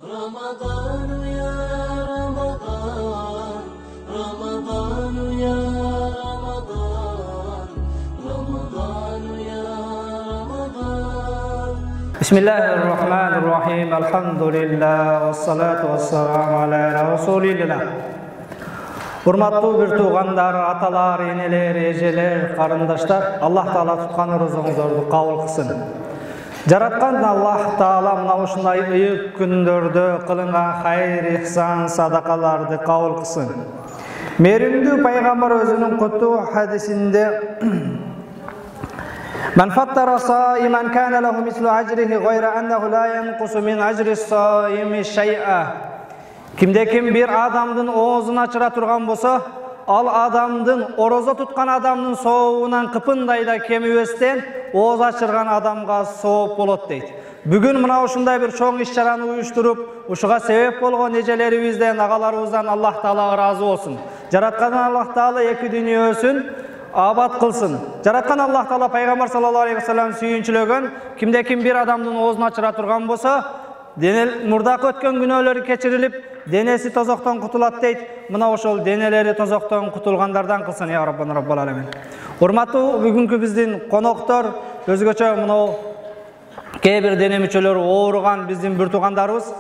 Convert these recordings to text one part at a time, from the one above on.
رمضان يا رمضان رمضان يا رمضان رمضان يا رمضان بسم الله الرحمن الرحيم الحمد لله والصلاة والسلام على رسول الله. Урматтуу бир туугандар, аталар, энелер, эжелер, карындаштар, Аллах Таала туткан розоңуздорду кабыл кылсын. Жараткан Аллах Таала мына ушундай ыйык күндөрдө кылынган хайыр, ихсан, садакаларды кабыл кылсын. Мээримдүү пайгамбар өзүнүн куттуу хадисинде من فطر صائما كان له مثل أجره غير أنه لا ينقص من أجر الصائم شيئا. Kimde-kim bir adamdın oğuzunu açıra turgan bolsa, al adamdın, orozo tutkan adamdın soğuğundan kıpındayda kemi östen, oğuz açırgan adamga soğuk bolot deydi. Bugün mına uşunday bir çoğun iş-çarаны uyuşturup, uşuğa sebep bolgan eceleribizden, ağalarыбызdan Allah Taala razı olsun. Jaratkan Allah Taala eki dünyösün abat kılsın. Jaratkan Allah Taala Peygamber sallallahu aleyhi ve sellem sүйünçülөгөн, kimde-kim bir adamdın oğuzunu açıra turgan bolsa, murdaki ötken günöleri keçirilip, denesi tozoktan kutulat deyt. Mına oşol deneleri tozoktan kutulgandardan kılsın ya Rabbana Rabbal Alamin. Urmаттуу бүгүnkү биздин коноктору, өзгөчө мына кээ бир дене мүчөлөрү ооруган биздин бир туугандарыбыз,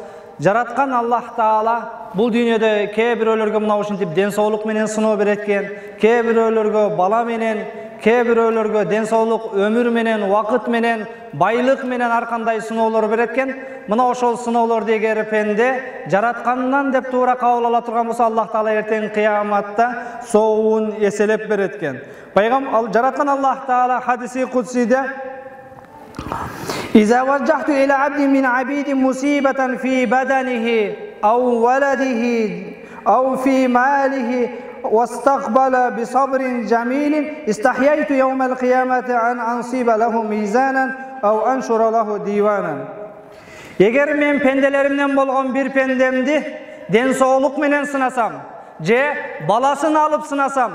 жараткан Аллах Таала бул дүйнөдө кээ бирөөлөргө мына ушинтип ден соолук менен сыноо берет экен, кээ бирөөлөргө бала менен, кээ бирөөлөргө ден соолук, өмүр менен, убакыт менен, байлык менен ар кандай сыноолор берет экен. Мына ошол сыноолорду эгер пенде жаратканынан деп туура кабыл ала турган болсо, Аллах Таала эртең кыяматта сообун эселеп берет экен. Жараткан Аллах Таала хадиси кудсиде إذا وجهت إلى عبد من عبيد مصيبة في بدنه أو ولده أو في ماله واستقبل بصبر جميل استحييت يوم القيامة أن أنصب له ميزانا أو أنشر له ديوانا. Eğer men pendelerimden bolgon bir pendemdi den sooluk menen sınasam, je balasını alıp sınasam,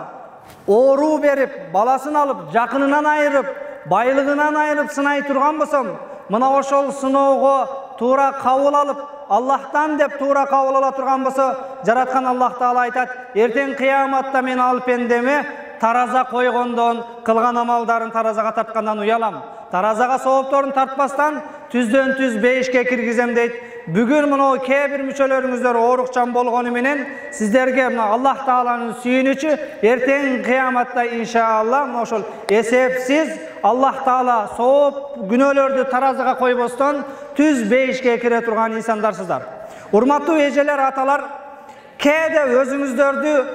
ooruu berip, balasını alıp, jakınынан ayırıp, байлыгынан айырып сынай турган болсом, мына ошол сыноого туура кабыл алып, Аллахтан деп туура кабыл ала турган болсо, жараткан Аллах Таала айтат, эртең кыяматта мен ал пендеме тараза койгондон, кылган амалдарын таразага тарткандан уялам. Таразага соопторун тартпастан түздөн түз бейишке киргизем дейт. Бүгүн мына кээ бир мүчөлөрүңүздөр оорукчан болгону менен сиздерге мына Аллах Тааланын сүйүнүчү эртең кыяматта иншаалла мына ошол эсепсиз Аллах Таала сооп күнөөлөрдү таразага койбостон түз бейишке кире турган инсандарсыздар. Урматтуу эжелер, аталар, кээде өзүңүздөрдү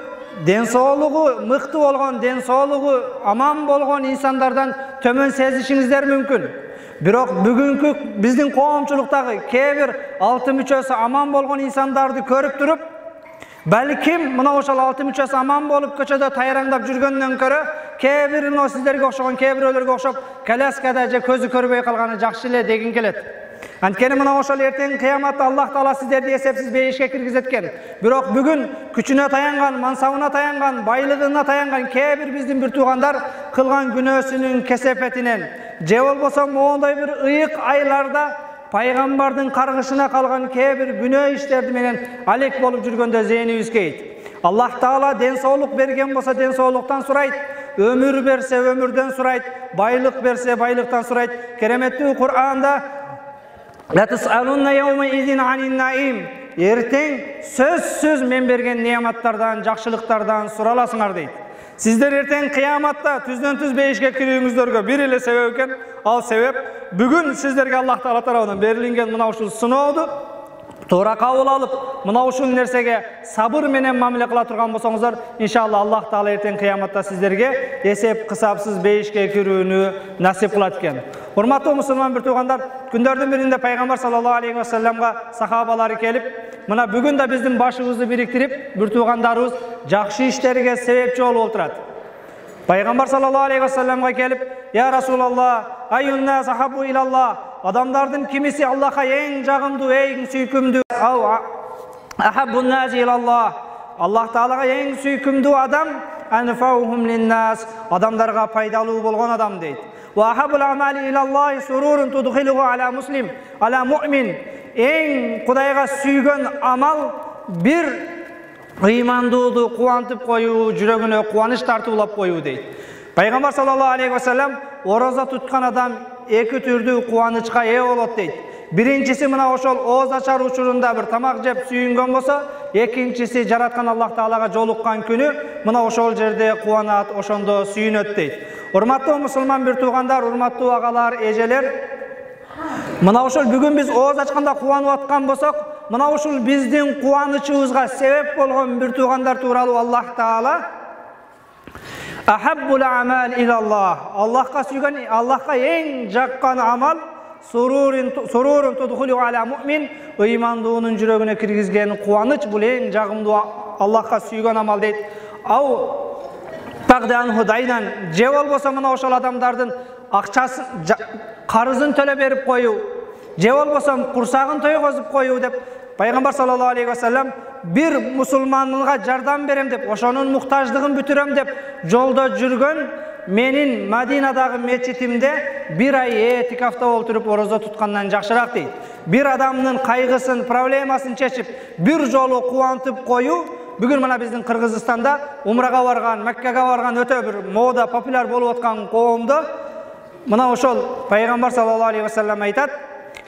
ден соолугу мыкты болгон, ден соолугу аман болгон инсандардан төмөн сезишиңиздер мүмкүн. Бирок бүгүнкү биздин коомчулуктагы кээ бир алты мүчөсү аман болгон инсандарды көрүп туруп, балким мына ошол алты мүчөсү аман болуп көчөдө тайраңдап жүргөндөн көрө, кээ бир мына сиздерге окшогон кээ бирөөлөргө окшоп коляскада же көзү көрбөй калганы жакшы эле дегин келет. Анткени мына ошол эртең кыяматта Аллах Таала сиздерди эсепсиз бейишке киргизет экен. Бирок бүгүн күчүнө таянган, мансабына таянган, байлыгына таянган кээ бир биздин бир туугандар кылган күнөөсүнүн кесепетинен, же болбосо моундай бир ыйык айларда пайгамбардын каргышына калган кээ бир күнөө иштерди менен алек болуп жүргөндө зээнибиз кейт. Аллах Таала ден соолук берген болсо ден соолуктан сурайт, өмүр берсе өмүрдөн сурайт, байлык берсе байлыктан сурайт. Кереметтүү Кур'анда La tus'alunna yawma idin 'anil na'im. Эртең сөзсүз мен берген неаматтардан, жакшылыктардан сураласыңар дейт. Сиздер эртең кыяматта түздөн түз бейишке кирүүңүздөргө бир эле себеп экен. Ал себеп бүгүн сиздерге Аллах Таала тарабынан берилген мына ушул сынооду туура кабыл алып, мына ушул нерсеге сабыр менен мамиле кыла турган болсоңуздар, иншалла Аллах Таала эртең кыяматта сиздерге эсеп кысапсыз бейишке кирүүнү насип кылат экен. Урматтуу мусулман бир туугандар, күндөрдүн биринде Пайгамбар саллаллаху алейхи ва салламга сахабалары келип, мына бүгүн да биздин башыбызды бириктирип, бир туугандарыбыз жакшы иштерге себепчи болуп отурат. Пайгамбар саллаллаху алейхи ва салламга келип, "Я Расулаллах, айюнна сахабу илаллах", адамдардын кимиси Аллахка эң жагымдуу, эң сүйкүмдүү, ахаббун наси илаллах, Аллах Таалага эң сүйкүмдүү адам анфаухум линнас, адамдарга пайдалуу болгон адам дейт. Ва ахаббул амали илаллах сурурун tudkhiluhu ala muslim, ala mu'min. эң Кудайга сүйгөн амал бир ыймандууду кубантып коюу, жүрөгүнө кубаныч тартуулап коюу дейт. Пайгамбар саллаллаху алейхи ва саллям ораза туткан адам эки түрдүү кубанычка ээ болот дейт. Биринчиси мына ошол ооз ачар учурунда бир тамак жеп сүйүнгөн болсо, экинчиси жараткан Аллах Таалага жолуккан күнү мына ошол жерде кубанат, ошондо сүйүнөт дейт. Урматтуу мусулман бир туугандар, урматтуу агалар, эжелер, мына ошол бүгүн биз ооз ачканда кубанып аткан болсок, мына ушул биздин кубанычыбызга себеп болгон бир туугандар тууралуу Аллах Таала ахаббул амал илаллах, Аллахка сүйгөн, Аллахка эң жаккан амал сурурун tudkhulu ala mu'min, ыймандуунун жүрөгүнө киргизген кубаныч, бул эң жагымдуу Аллахка сүйгөн амал дейт. Ау тагдан худайдан, же болбосо мына ошол адамдардын акчасын, карызын төлөп берип коюу, же болбосо курсагын тойгозуп коюу деп Пайгамбар саллаллаху алейхи ва саллям бир мусулманга жардам берем деп, ошонун муктаждыгын бүтүрөм деп жолдо жүргөн менин Мадинадагы мечитимде бир ай этикафта олтуруп орозо туткандан жакшыраак дейт. Бир адамдын кайгысын, проблемасын чечип, бир жолу кубантып коюу бүгүн мына биздин Кыргызстанда умрага барган, Меккеге барган өтө бир мода, популяр болуп аткан коомдо мына ошол Пайгамбар саллаллаху алейхи ва саллям айтат: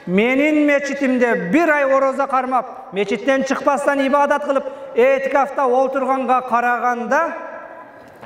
менин мечитимде бир ай ороза кармап, мечиттен чыкпастан ибадат кылып, этикафта олтурганга караганда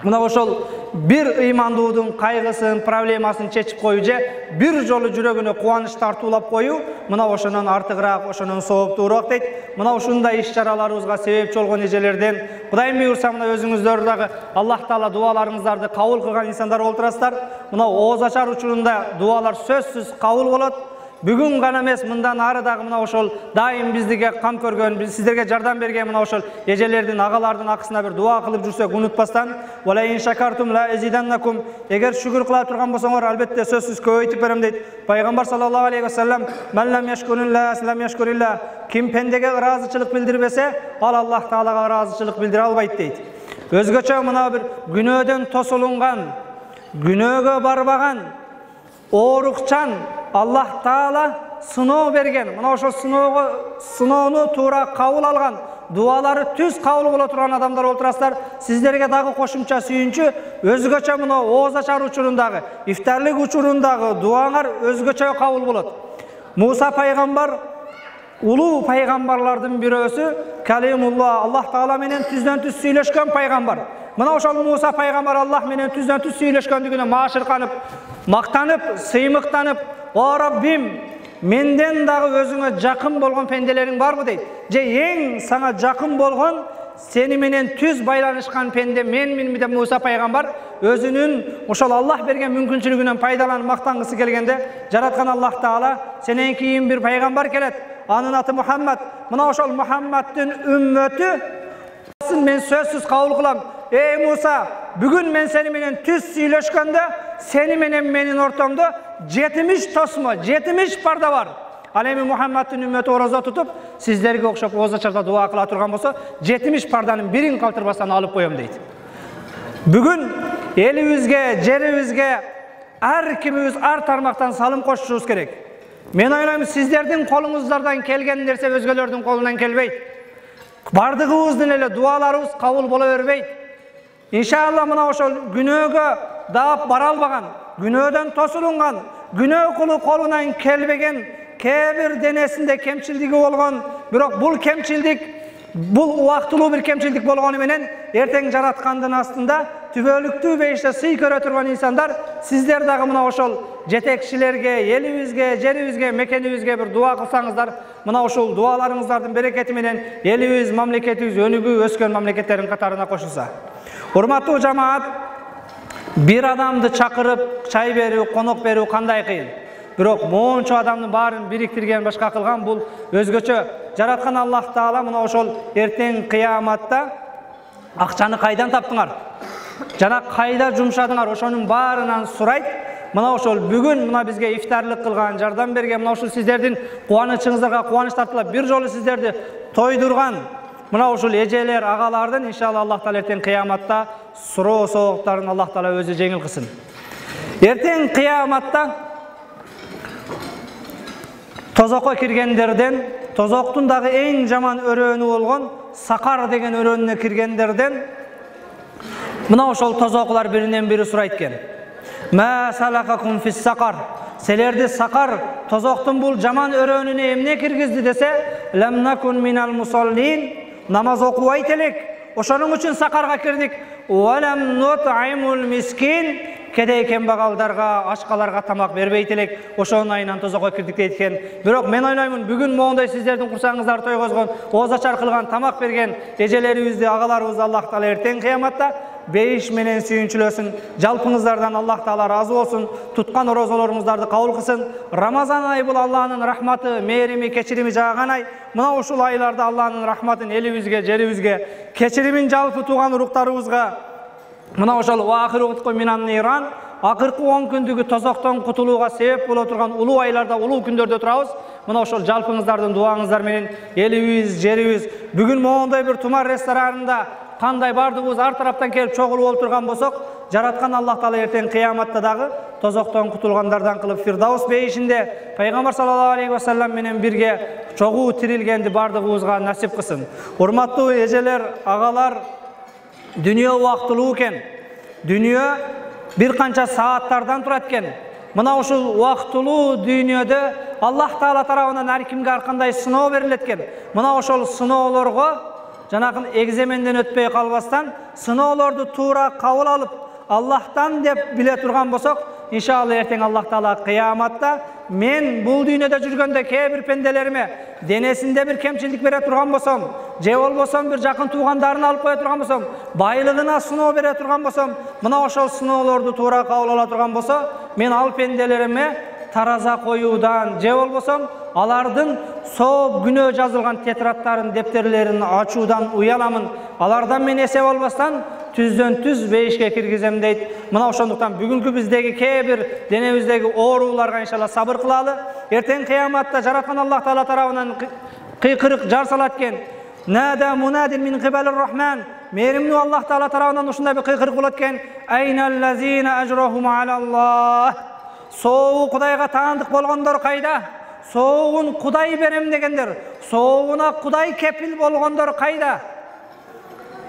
мына ошол бир ыймандуудун кайгысын, проблемасын чечип коюу же бир жолу жүрөгүнө кубаныч тартуулап коюу мына ошонун артыгыраак, ошонун сооптуураак дейт. Мына ушундай иш-чараларыбызга себепчи болгон эжелерден Кудайым буйрса мына өзүңүздөр дагы Аллах Таала дуаларыңыздарды кабыл кылган инсандар болтурасыздар. Мына ооз ачар учурунда дуалар сөзсүз кабыл болот. Бүгүн гана эмес, мындан ары дагы мына ошол дайым биздиге кам көргөн, биз сиздерге жардам берген мына ошол эжелердин, агалардын акысына бир дуа кылып жүрсөк унутпастан, вала ин шакартум ла азиданнакум, эгер шүгүр кыла турган болсоңор, албетте сөзсүз көбөйтүп берем дейт. Пайгамбар саллаллаху алейхи ва саллям: "Ман лам яшкурилла, лам яшкурилла", ким пендеге ыраазычылык билдирбесе, ал Аллах Таалага ыраазычылык билдире албайт дейт. Өзгөчө мына бир күнөөдөн тосулунган, күнөөгө барбаган, оорукчан Аллах Таала сыноо берген, мына ошол сыноону туура кабыл алган, дуалары түз кабыл боло турган адамдар болтурасыздар. Сиздерге дагы кошумча сүйүнчү, өзгөчө мына ооз ачар учурундагы, ифтарлык учурундагы дуаңар өзгөчө кабыл болот. Муса пайгамбар улуу пайгамбарлардын бирөөсү, Калимулла, Аллах Таала менен түздөн түз сүйлөшкөн пайгамбар. Мына ошол Муса пайгамбар Аллах менен түздөн түз сүйлөшкөндүгүнө маашырканып, мактанып, сыймыктанып: "О Раббим, менден дагы өзүңө жакын болгон пенделериң барбы?" дейт. Же эң сага жакын болгон, сени менен түз байланышкан пенде менминби деп Муса пайгамбар өзүнүн ошол Аллах берген мүмкүнчүлүгүнөн пайдаланып мактангысы келгенде, жараткан Аллах Таала: "Сенен кийин бир пайгамбар келет, анын аты Мухаммад. Мына ошол Мухаммадтын үммөтү мен сөзсүз кабыл кылам. Эй Муса, бүгүн мен сени менен түз сүйлөшкөндө, сени менен менин ортомдо 70 тосмо, 70 парда бар. Ал эми Мухаммадтын үммөтү орозо тутуп, сиздерге окшоп ооз ачарда дуа кыла турган болсо, 70 парданын бирин калтырбастан алып коем" дейт. Бүгүн элибизге, жерибизге ар кимибиз ар тармактан салым кошушубуз керек. Мен ойлойм, сиздердин колуңуздардан келген нерсе өзгөлөрдүн колунан келбейт. Бардыгыбыздын эле дуаларыбыз кабыл боло бербейт. Иншалла мына ошол күнөөгө даап бара албаган, күнөөдөн тосулунган, күнөө кылуу колунан келбеген, кээ бир денесинде кемчилдиги болгон, бирок бул кемчилдик, бул убактылуу бир кемчилдик болгону менен эртең жараткандын астында түбөлүктүү бейиште сый көрө турган инсандар, сиздер дагы мына ошол жетекчилерге, элибизге, жерибизге, мекенибизге бир дуа кылсаңыздар, мына ошол дуаларыңыздардын берекети менен элибиз, мамлекетибиз өнүгүү өскөн мамлекеттердин катарына кошулса. Урматтуу жамаат, бир адамды чакырып чай берүү, конок берүү кандай кыйын. Бирок моунчу адамдын баарын бириктирген, башка кылган бул өзгөчө. Жараткан Аллах Таала мына ошол эртең кыяматта акчаны кайдан таптыңар? Жана кайда жумшадыңар? Ошонун баарынан сурайт. Мына ошол бүгүн мына бизге ифтарлык кылган, жардам берген, мына ошол сиздердин кубанычыңыздарга кубаныч тартылып, бир жолу сиздерди тойдурган мына ушул эжелер, агалардын иншалла Аллах Таала эртең кыяматта суроо сооктарын Аллах Таала өзү жеңил кылсын. Эртең кыяматта Тозокко киргендерден, тозоктун дагы эң жаман өрөөнү болгон сакар деген өрөөнүнө киргендерден мына ошол тозоклар биринен бири сурайт экен. Ма салакакум фис сакар. Силерди сакар, тозоктун бул жаман өрөөнүнө эмне киргизди десе, лам накун минал мусаллин. Намаз окубайт элек. Ошонун үчүн сакарга кирдик. Валам нут'имул мискин. Кедей кембагалдарга, ашкаларга тамак бербейт элек. Ошонун айынан тозокко кирдик дейт экен. Бирок мен ойлоймун, бүгүн моундай сиздердин курсаңыздар тойгозгон, оозачар кылган, тамак берген эжелерибизди, агаларыбызды Аллах Таала эртең кыяматта бейиш менен сүйүнчүлөсүн. Жалпыңыздардан Аллах Таала разы болсун. Туткан орозолоруңуздарды кабыл кылсын. Рамазан айы бул Аллахнын рахматы, мээрими, кечирими жааган ай. Мына ушул айларда Аллахнын рахматын элибизге, жерибизге, кечиримин жалпы тууган уруктарыбызга, мына ошол вахирутку минан ниран, акыркы 10 күндүгү тозоктон кутулууга себеп боло турган улуу айларда, улуу күндөрдө турабыз. Мына ошол жалпыңыздардын дуаңыздар менен элибиз, жерибиз бүгүн моундай бир тумар ресторанында кандай бардыгыбыз ар тараптан келип чогулуп олтурган болсок, жараткан Аллах Таала эртең кыяматта дагы тозоктон кутулгандардан кылып Фирдаус бейишинде пайгамбар саллаллаху алейхи ва саллям менен бирге чогуу тирилгенди бардыгыбызга насип кылсын. Урматтуу эжелер, агалар, дүнүйө убактылуу экен. Дүнүйө бир канча сааттардан турат экен. Мына ушул убактылуу дүйнөдө Аллах Таала тарабынан ар кимге ар кандай сыноо берилет экен. Мына ошол сыноолорго жанакын экземенден өтпөй калбастан, сыноолорду туура кабыл алып, Аллахтан деп биле турган болсок, иншалла эртең Аллах Таала кыяматта мен бул дүйнөдө жүргөндө кээ бир пенделериме денесинде бир кемчилдик бере турган болсом, же болбосом бир жакын туугандарын алып кое турган болсом, байлыгына сыноо бере турган болсом, мына ошол сыноолорду туура кабыл ала турган болсо, мен ал пенделериме тараза коюудан, же болбосом алардын сооп күнөө жазылган тетрадтарын, дептерлерин ачуудан уяламын. Алардан мен эсеп албастан түздөн түз бейишке киргизем дейт. Мына ошондуктан бүгүнкү биздеги кээ бир денебиздеги ооруларга иншалла сабыр кылалы. Эртең кыяматта жараткан Аллах Таала тарабынан кыйкырык жар салат экен. Нада мунадин мин кибалир рахман. Мээримдүү Аллах Таала тарабынан ушундай бир кыйкырык болот экен. Айналлазина ажрахум алаллах. Соогу Кудайга таандык болгондор кайда? Соогун Кудай берем дегендер, соогуна Кудай кепил болгондор кайда?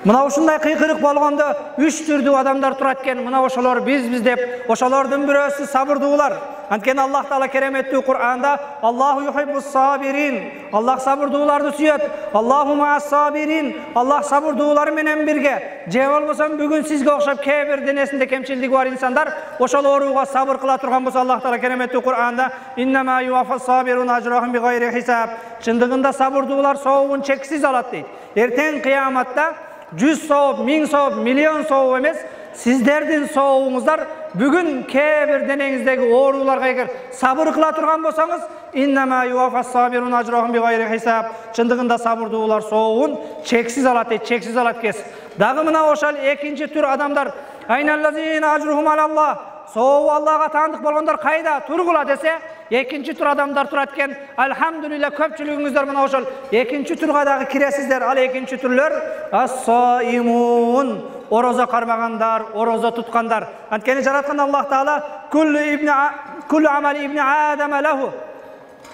Мына ушундай кыйкырык болгондо 3 түрдүү адамдар турат экен. Мына ошолор биз деп, ошолордун бирөөсү сабырдуулар. Анткени Аллах Таала кереметтүү Кур'анда Аллаху юхиббус сабирин. Аллах сабырдууларды сүйөт. Аллаху маас сабирин. Аллах сабырдуулар менен бирге. Же болбосом бүгүн сизге окшоп кээ бир денесинде кемчилдиги бар инсандар ошол ооруга сабыр кыла турган болсо, Аллах Таала кереметтүү Кур'анда иннама юаффас сабирун ажрахум бигайри хисаб. Чындыгында сабырдуулар соогун чексиз алат дейт. Эртең кыяматта 100 сооп, 1000 сооп, миллион сооп эмес, сиздердин соогуңуздар бүгүн кээ бир денеңиздеги ооруларга эгер сабыр кыла турган болсоңуз, иннама юаффас сабирун ажрахум бигайри хисаб. Чындыгында сабырдуулар соогун чексиз алат дейт, чексиз алат кес. Дагы мына ошол экинчи түр адамдар, айналлазина ажрухум алаллах. Соогу Аллага таандык болгондор кайда? Тургула десе, экинчи тур адамдар турат экен. Алхамдулилла, көпчүлүгүңүздөр мына ошол экинчи турга дагы киресиздер. Ал экинчи түрлөр ас-саимун, орозо кармагандар, орозо туткандар. Анткени жараткан Аллах Таала куллу амали ибни адама лаху.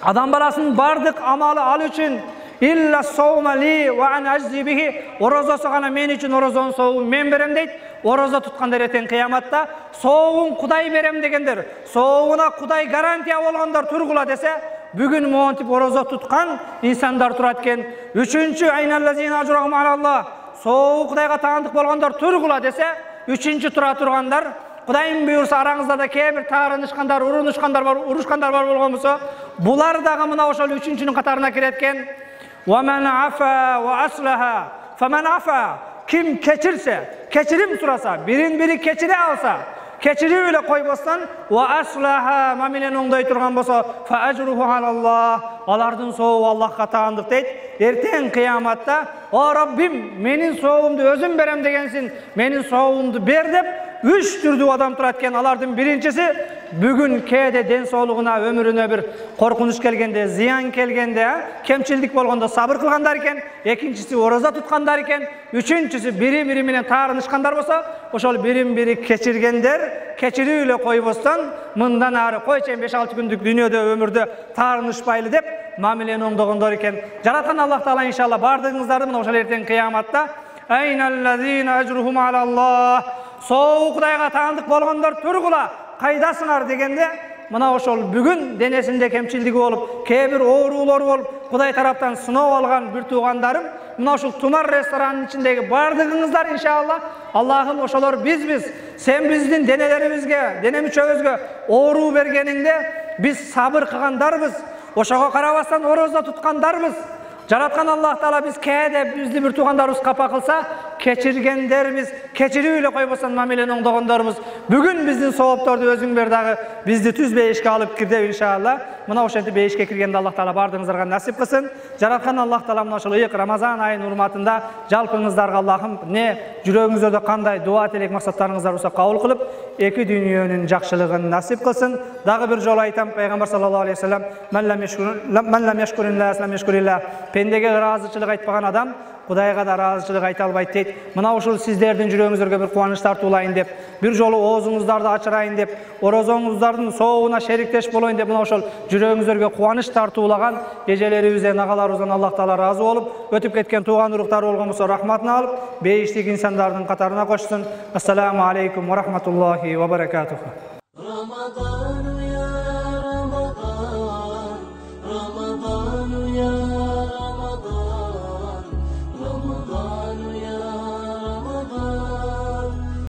Адам баласынын бардык амалы ал үчүн. Илла соума ли ва ан ажзи бихи. Орозосу гана мен үчүн, орозонун соогун мен берем дейт. Орозо туткандар эртең кыяматта соогун Кудай берем дегендер, соогуна Кудай гарантия болгондор тургула десе, бүгүн монтип орозо туткан инсандар турат экен. Үчүнчү айналлазина ажрахум алаллах. Соогу Кудайга таандык болгондор тургула десе, үчүнчү тура тургандар, Кудайым буйрса араңыздарда кээ бир таарынышкандар, урушкандар бар болгон болсо, булар дагы мына ошол үчүнчүнүн катарына кирет экен. Ва ман афа ва аслаха фаман афа. Kim keçirse, keçirim surasa, birin biri keçire alsa, keçiri bile koybastan, ve aslaha mamilen onday turgan bolsa, fa ajruhu alallah. Alardın soğuğu Allah'a taandık deyt. Erteң kıyamatta, o Rabbim menin soğuğumdu özüm berem degensin, menin soğuğumdu ber dep, 3 türdü adam turatken. Alardın birincisi бүгүн кээде ден соолугуна, өмүрүнө бир коркунуч келгенде, зыян келгенде, кемчилдик болгондо сабыр кылгандар экен, экинчиси ораза туткандар экен, үчүнчүсү бири-бири менен таарынышкандар болсо, ошол бирин-бири кечиргендер кечирүү эле койбостон, мындан ары койчен 5-6 күндүк дүйнөдө өмүрдө таарынышпайлы деп мамилени оңдогондор экен. Жараткан Аллах Таала иншалла бардыгыңыздарды мына ошол эртең кыяматта айналлазина ажрухум алаллах, соо Кудайга таандык болгондор тургула, кайдасыңар дегенде, мына ошол бүгүн денесинде кемчилдиги болуп, кээ бир оорулору болуп, Кудай тараптан сыноо алган бир туугандарым, мына ушул Тумар ресторанынын ичиндеги бардыгыңыздар иншалла, Аллахым ошолор бизбиз, сен биздин денелерибизге, дене мүчөбүзгө оору бергениңде биз сабыр кылгандарбыз, ошого карабастан ораза туткандарбыз. Жараткан Аллах Таала биз кээде бизди бир туугандарыбыз капа кылса, кечиргендербиз, кечирүү эле койбостон мамилени оңдогондорбуз. Бүгүн биздин соопторду өзүң бер дагы бизди түз бейишке алып кир деп иншалла. Мына ошентип бейишке киргенде Аллах Таала бардыгыңыздарга насип кылсын. Жараткан Аллах Таала мына ошол ыйык Рамазан айынын урматында жалпыңыздарга Аллахым жүрөгүңүздөрдө кандай дуа тилек максаттарыңыздар болсо кабыл кылып, эки дүйнөнүн жакшылыгын насип кылсын. Дагы бир жолу айтам, пайгамбар саллаллаху алейхи ва саллям, "Ман лам яшкуриллах, лам яшкуриллах." Пендеге ыраазычылык айтпаган адам Кудайга да ыраазычылык айта албайт дейт. Мына ушул сиздердин жүрөгүңүздөргө бир кубаныч тартуулайын деп, бир жолу оозуңуздарды ачырайын деп, орозоңуздардын соогуна шериктеш болоюн деп, мына ошол жүрөгүңүздөргө кубаныч тартуулаган эжелерибизден, агаларыбыздан Аллах Таала разы болуп, өтүп кеткен тууган уруктары болгон болсо рахматына алып, бейиштик инсандардын катарына кошсун. Ассаламу алейкум ва рахматуллахи ва баракатуху.